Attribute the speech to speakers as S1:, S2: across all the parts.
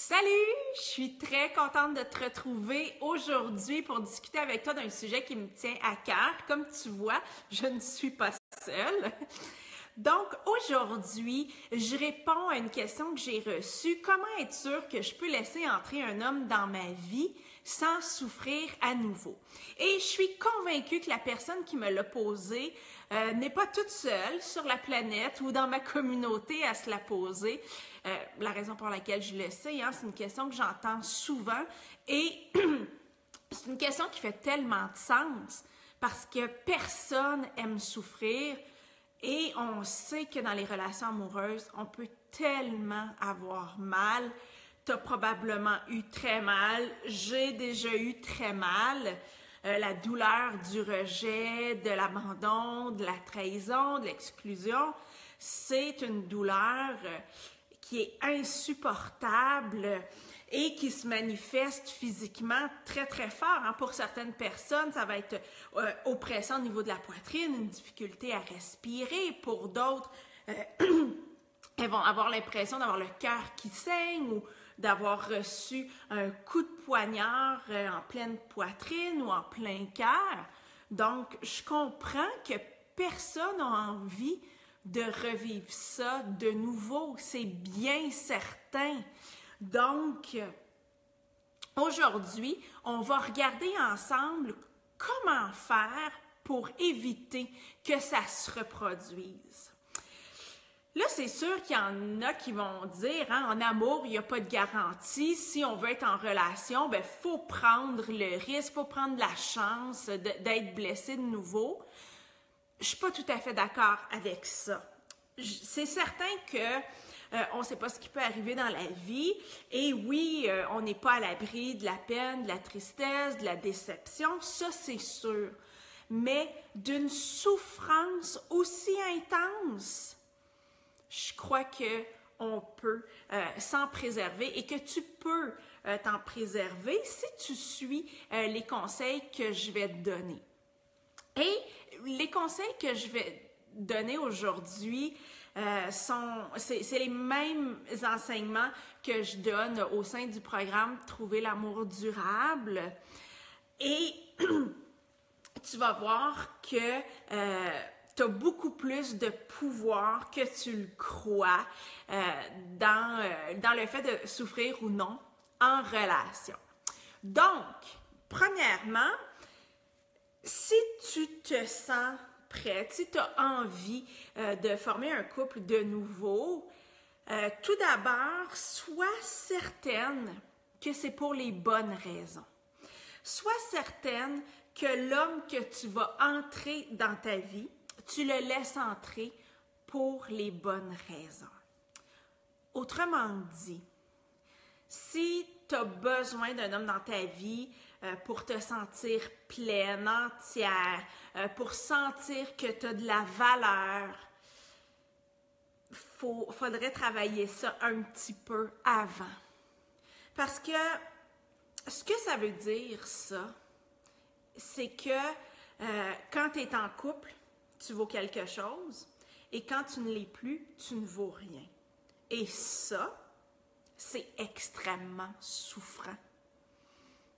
S1: Salut! Je suis très contente de te retrouver aujourd'hui pour discuter avec toi d'un sujet qui me tient à cœur. Comme tu vois, je ne suis pas seule. Donc aujourd'hui, je réponds à une question que j'ai reçue. Comment être sûr que je peux laisser entrer un homme dans ma vie sans souffrir à nouveau? Et je suis convaincue que la personne qui me l'a posée n'est pas toute seule sur la planète ou dans ma communauté à se la poser. La raison pour laquelle je le sais, c'est une question que j'entends souvent et c'est une question qui fait tellement de sens parce que personne aime souffrir et on sait que dans les relations amoureuses, on peut tellement avoir mal. Tu as probablement eu très mal, j'ai déjà eu très mal. La douleur du rejet, de l'abandon, de la trahison, de l'exclusion, c'est une douleur qui est insupportable et qui se manifeste physiquement très, très fort. Pour certaines personnes, ça va être oppression au niveau de la poitrine, une difficulté à respirer. Pour d'autres, elles vont avoir l'impression d'avoir le cœur qui saigne ou d'avoir reçu un coup de poignard en pleine poitrine ou en plein cœur. Donc, je comprends que personne n'a envie de revivre ça de nouveau, c'est bien certain. Donc, aujourd'hui, on va regarder ensemble comment faire pour éviter que ça se reproduise. Là, c'est sûr qu'il y en a qui vont dire, en amour, il n'y a pas de garantie. Si on veut être en relation, il faut prendre le risque, il faut prendre la chance d'être blessé de nouveau. Je ne suis pas tout à fait d'accord avec ça. C'est certain qu'on ne sait pas ce qui peut arriver dans la vie. Et oui, on n'est pas à l'abri de la peine, de la tristesse, de la déception. Ça, c'est sûr. Mais d'une souffrance aussi intense, je crois qu'on peut s'en préserver et que tu peux t'en préserver si tu suis les conseils que je vais te donner. Et les conseils que je vais donner aujourd'hui, c'est les mêmes enseignements que je donne au sein du programme Trouver l'amour durable. Et tu vas voir que tu as beaucoup plus de pouvoir que tu le crois dans le fait de souffrir ou non en relation. Donc, premièrement, si tu te sens prête, si tu as envie de former un couple de nouveau, tout d'abord, sois certaine que c'est pour les bonnes raisons. Sois certaine que l'homme que tu vas entrer dans ta vie, tu le laisses entrer pour les bonnes raisons. Autrement dit, si tu as besoin d'un homme dans ta vie pour te sentir pleine, entière, pour sentir que tu as de la valeur, faudrait travailler ça un petit peu avant. Parce que ce que ça veut dire, ça, c'est que quand tu es en couple, tu vaux quelque chose et quand tu ne l'es plus, tu ne vaux rien. Et ça, c'est extrêmement souffrant.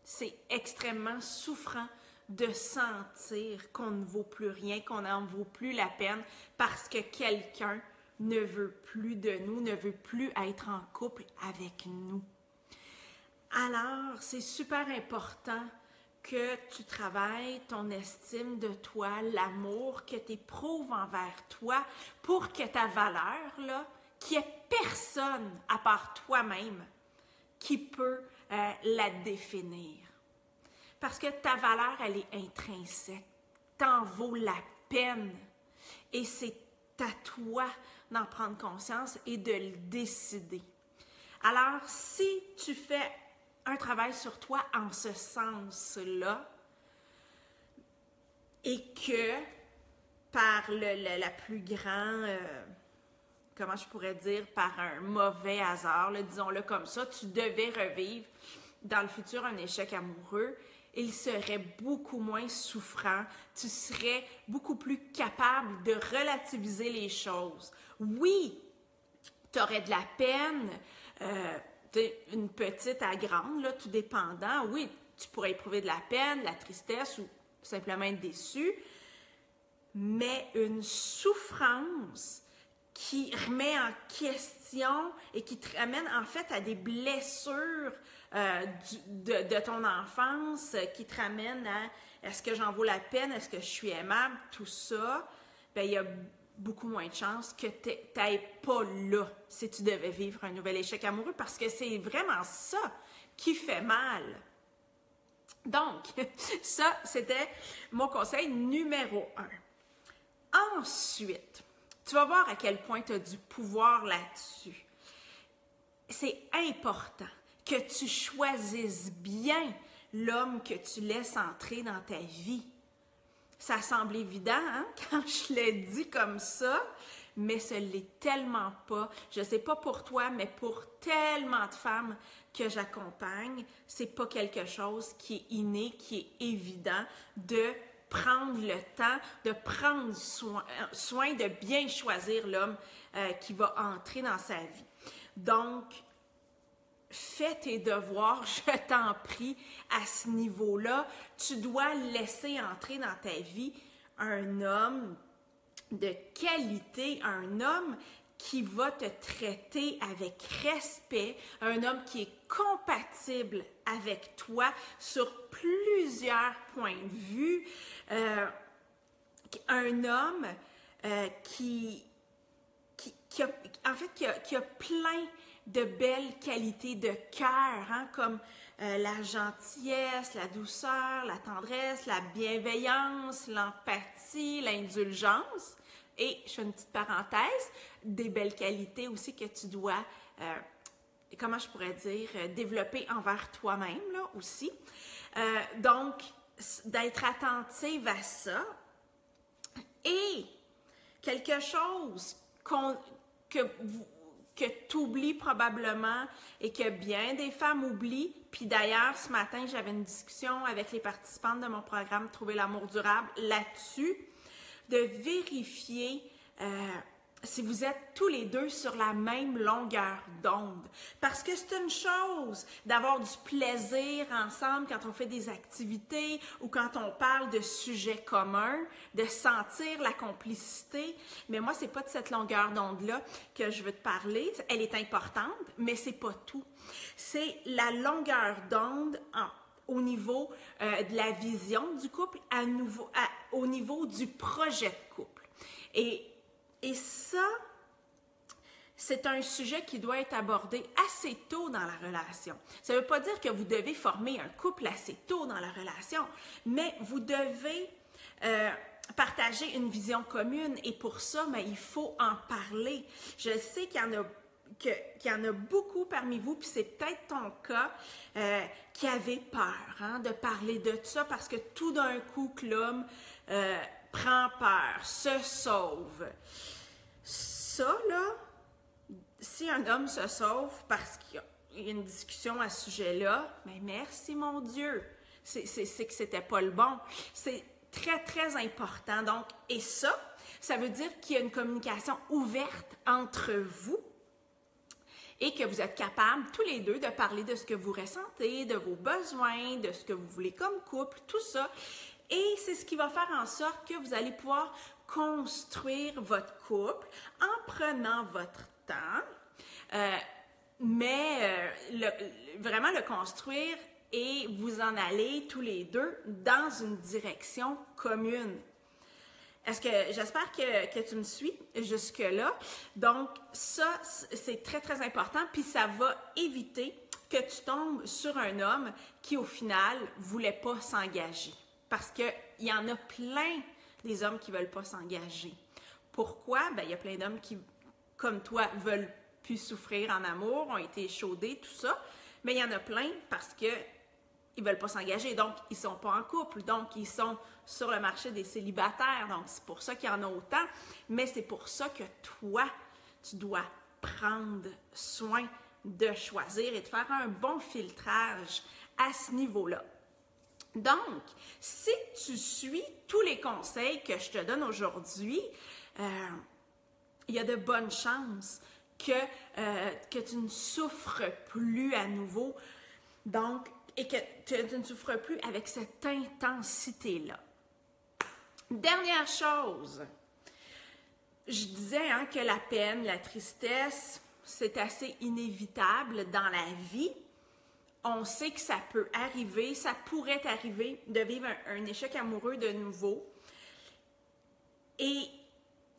S1: C'est extrêmement souffrant de sentir qu'on ne vaut plus rien, qu'on n'en vaut plus la peine parce que quelqu'un ne veut plus de nous, ne veut plus être en couple avec nous. Alors, c'est super important que tu travailles ton estime de toi, l'amour que tu éprouves envers toi pour que ta valeur, là, qu'il n'y ait personne à part toi-même qui peut la définir. Parce que ta valeur, elle est intrinsèque. T'en vaut la peine. Et c'est à toi d'en prendre conscience et de le décider. Alors, si tu fais un travail sur toi en ce sens-là et que par la plus grande, comment je pourrais dire, par un mauvais hasard, disons-le comme ça, tu devais revivre dans le futur un échec amoureux, il serait beaucoup moins souffrant, tu serais beaucoup plus capable de relativiser les choses. Oui, tu aurais de la peine, une petite à grande, là, tout dépendant. Oui, tu pourrais éprouver de la peine, de la tristesse ou simplement être déçu, mais une souffrance qui remet en question et qui te ramène en fait à des blessures de ton enfance, qui te ramène à est-ce que j'en vaux la peine, est-ce que je suis aimable, tout ça, bien, il y a beaucoup moins de chances que tu n'ailles pas là si tu devais vivre un nouvel échec amoureux, parce que c'est vraiment ça qui fait mal. Donc, ça, c'était mon conseil numéro 1. Ensuite, tu vas voir à quel point tu as du pouvoir là-dessus. C'est important que tu choisisses bien l'homme que tu laisses entrer dans ta vie. Ça semble évident, hein, quand je l'ai dit comme ça, mais ce l'est tellement pas. Je ne sais pas pour toi, mais pour tellement de femmes que j'accompagne, c'est pas quelque chose qui est inné, qui est évident de prendre le temps, de prendre soin de bien choisir l'homme qui va entrer dans sa vie. Donc, fais tes devoirs, je t'en prie, à ce niveau-là. Tu dois laisser entrer dans ta vie un homme de qualité, un homme qui va te traiter avec respect, un homme qui est compatible avec toi sur plusieurs points de vue, un homme qui a plein de belles qualités de cœur, hein, comme la gentillesse, la douceur, la tendresse, la bienveillance, l'empathie, l'indulgence. Et, je fais une petite parenthèse, des belles qualités aussi que tu dois, comment je pourrais dire, développer envers toi-même, là, aussi. Donc, d'être attentive à ça. Et quelque chose que tu oublies probablement et que bien des femmes oublient. Puis d'ailleurs, ce matin, j'avais une discussion avec les participantes de mon programme Trouver l'amour durable là-dessus, de vérifier si vous êtes tous les deux sur la même longueur d'onde. Parce que c'est une chose d'avoir du plaisir ensemble quand on fait des activités ou quand on parle de sujets communs, de sentir la complicité. Mais moi, c'est pas de cette longueur d'onde-là que je veux te parler. Elle est importante, mais c'est pas tout. C'est la longueur d'onde au niveau de la vision du couple, au niveau du projet de couple. Et ça, c'est un sujet qui doit être abordé assez tôt dans la relation. Ça ne veut pas dire que vous devez former un couple assez tôt dans la relation, mais vous devez partager une vision commune et pour ça, mais il faut en parler. Je sais qu'il y en a beaucoup parmi vous, puis c'est peut-être ton cas, qui avait peur, hein, de parler de ça parce que tout d'un coup que l'homme prend peur, se sauve. Ça, là, si un homme se sauve parce qu'il y a une discussion à ce sujet-là, mais merci mon Dieu, c'est que c'était pas le bon. C'est très, très important. Donc, et ça veut dire qu'il y a une communication ouverte entre vous et que vous êtes capables, tous les deux, de parler de ce que vous ressentez, de vos besoins, de ce que vous voulez comme couple, tout ça. Et c'est ce qui va faire en sorte que vous allez pouvoir construire votre couple en prenant votre temps, mais vraiment le construire et vous en aller tous les deux dans une direction commune. J'espère que tu me suis jusque-là. Donc, ça, c'est très, très important. Puis, ça va éviter que tu tombes sur un homme qui, au final, ne voulait pas s'engager. Parce qu'il y en a plein des hommes qui ne veulent pas s'engager. Pourquoi? Ben, il y a plein d'hommes qui, comme toi, veulent plus souffrir en amour, ont été échaudés, tout ça. Mais il y en a plein parce qu'ils ne veulent pas s'engager. Donc, ils ne sont pas en couple. Donc, ils sont sur le marché des célibataires. Donc, c'est pour ça qu'il y en a autant. Mais c'est pour ça que toi, tu dois prendre soin de choisir et de faire un bon filtrage à ce niveau-là. Donc, si tu suis tous les conseils que je te donne aujourd'hui, il y a de bonnes chances que tu ne souffres plus à nouveau. Donc, et que tu ne souffres plus avec cette intensité-là. Dernière chose, je disais que la peine, la tristesse, c'est assez inévitable dans la vie. On sait que ça peut arriver, ça pourrait arriver de vivre un échec amoureux de nouveau. Et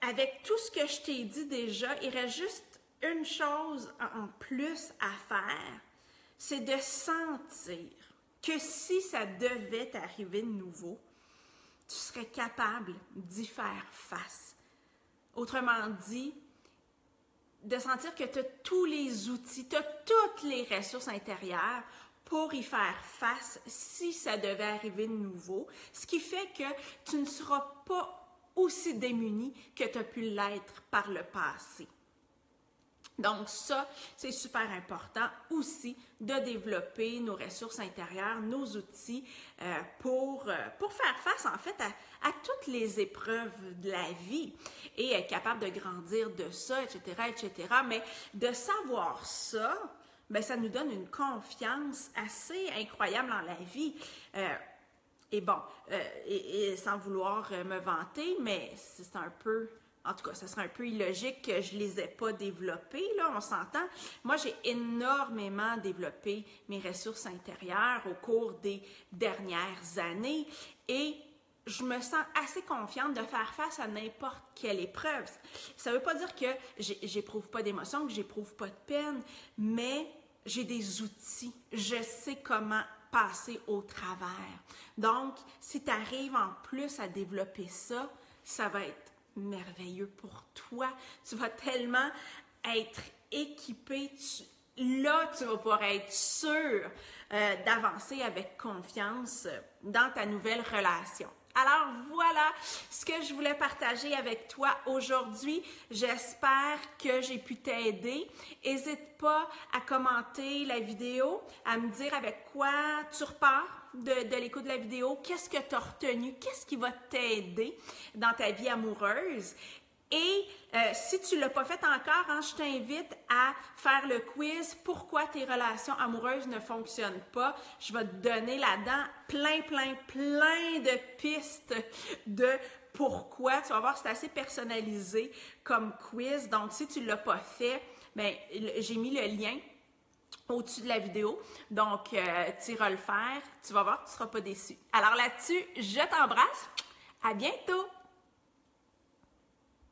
S1: avec tout ce que je t'ai dit déjà, il reste juste une chose en plus à faire, c'est de sentir que si ça devait t'arriver de nouveau, tu serais capable d'y faire face. Autrement dit, de sentir que tu as tous les outils, tu as toutes les ressources intérieures pour y faire face si ça devait arriver de nouveau, ce qui fait que tu ne seras pas aussi démuni que tu as pu l'être par le passé. Donc ça, c'est super important aussi de développer nos ressources intérieures, nos outils pour faire face en fait à toutes les épreuves de la vie et être capable de grandir de ça, etc., etc. Mais de savoir ça, bien, ça nous donne une confiance assez incroyable dans la vie. Et bon, et sans vouloir me vanter, mais c'est un peu... En tout cas, ça serait un peu illogique que je ne les ai pas développés, là, on s'entend. Moi, j'ai énormément développé mes ressources intérieures au cours des dernières années et je me sens assez confiante de faire face à n'importe quelle épreuve. Ça ne veut pas dire que j'éprouve pas d'émotion, que j'éprouve pas de peine, mais j'ai des outils. Je sais comment passer au travers. Donc, si tu arrives en plus à développer ça, ça va être merveilleux pour toi. Tu vas tellement être équipé. Là, tu vas pouvoir être sûr d'avancer avec confiance dans ta nouvelle relation. Alors voilà ce que je voulais partager avec toi aujourd'hui. J'espère que j'ai pu t'aider. N'hésite pas à commenter la vidéo, à me dire avec quoi tu repars de l'écoute de la vidéo, qu'est-ce que tu as retenu, qu'est-ce qui va t'aider dans ta vie amoureuse. Et si tu ne l'as pas fait encore, je t'invite à faire le quiz « Pourquoi tes relations amoureuses ne fonctionnent pas ». Je vais te donner là-dedans plein de pistes de pourquoi. Tu vas voir, c'est assez personnalisé comme quiz. Donc, si tu ne l'as pas fait, bien, j'ai mis le lien au-dessus de la vidéo. Donc, tu iras le faire. Tu vas voir, tu ne seras pas déçu. Alors là-dessus, je t'embrasse. À bientôt!